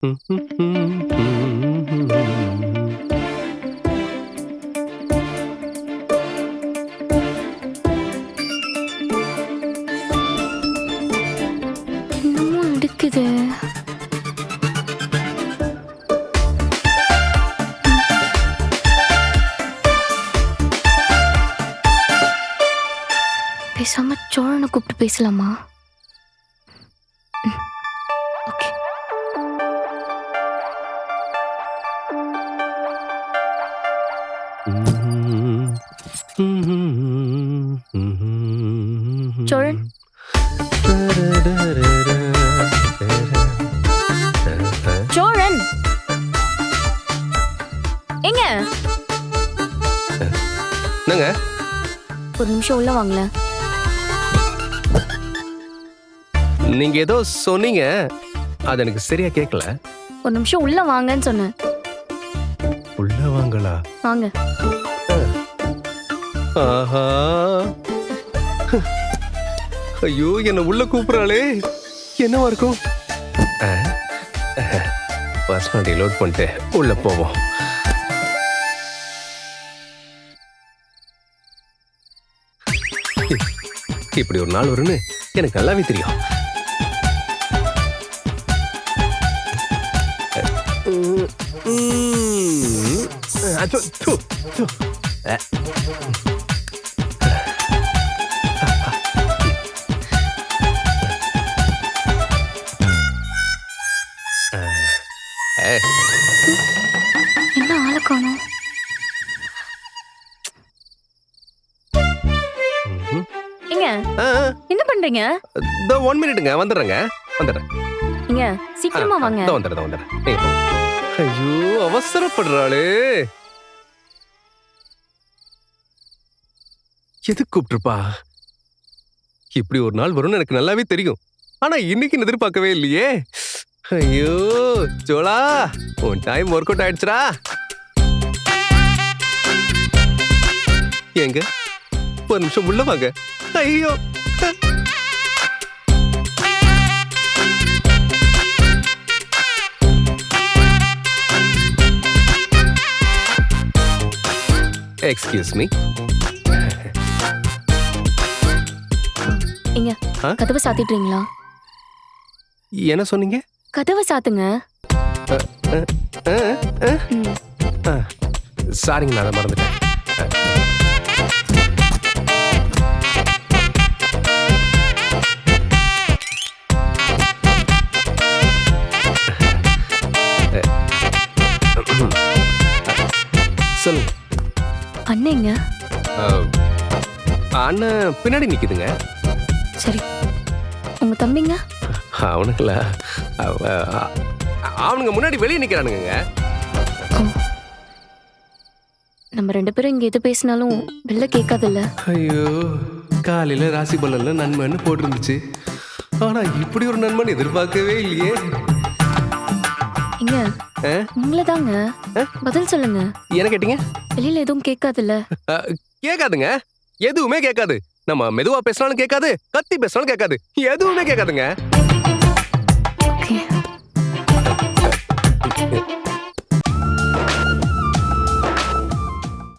என்னமோ இருக்குது. பேசாம சோழனை கூப்பிட்டு பேசலாமா? ஓகே. சோழன், சோழன் எங்க? என்னங்க? ஒரு நிமிஷம் உள்ள வாங்கல. நீங்க ஏதோ சொன்னீங்க, அது எனக்கு சரியா கேட்கல. ஒரு நிமிஷம் உள்ள வாங்கன்னு சொன்னேன். உள்ள வாங்களா? வாங்க. ஆஹா, ஐயோ, என்ன உள்ள கூப்பிடுறாளே, என்னவா இருக்கும்? பர்சனாலிட்டி லோட் பண்ணிட்டு உள்ள போவோம். இப்படி ஒரு நாள் வரும்னு எனக்கு நல்லாவே தெரியும். என்ன ஆளை காணோம்? ஏங்க, என்ன பண்றீங்க? இதோ 1 மினிட்டுங்க, வந்துடுறேங்க, வந்துடுறேன். ஏங்க, சீக்கிரமா வாங்க. இதோ வந்துடுறேன். நீங்க போங்க. ஐயோ, அவசரப்படுறாளே. எதுக்கு கூப்பிட்டுருப்பா? இப்படி ஒரு நாள் வரும்னு எனக்கு நல்லாவே தெரியும். ஆனா இன்னைக்கு எதிர்பார்க்கவே இல்லையே. ஐயோ, சோளா, உன் டைம் ஒர்க் அவுட் ஆயிடுச்சுடா. எங்க? ஒரு நிமிஷம் உள்ள வாங்க. ஐயோ, எக்ஸ்கியூஸ் மீ. ஏங்க, கதவை சாத்திடுறீங்களா? என்ன சொன்னீங்க? கதவை சாத்துங்க. சாரிங்க, நான் அதை மறந்துட்டேன். சொல்லுங்க. அண்ணேங்க? அண்ணன் பின்னாடி நிக்குதுங்க. சரி, உங்க தம்பிங்க? அவனுங்களா? அவனுங்க முன்னாடி வெளியே நிக்கிறானுங்க. நம்ம 2 பேரும் இங்க எது பேசினாலும் வெளில கேட்காதுல்ல. ஐயோ, காலையில ராசி பலன்ல நன்மைன்னு போட்டிருந்துச்சு. ஆனா இப்படி ஒரு நன்மன் எதிர்பார்க்கவே இல்லையே. இங்க உங்களதாங்க, பதில் சொல்லுங்க. என்ன கேட்டீங்க? வெளியில எதுவும் கேட்காதுல்ல? கேட்காதுங்க, எதுவுமே கேட்காது. நம்ம மெதுவா பேசினாலும் கேட்காது, கத்தி பேசினாலும் கேட்காது, எதுவுமே கேட்காதுங்க. ஓகே.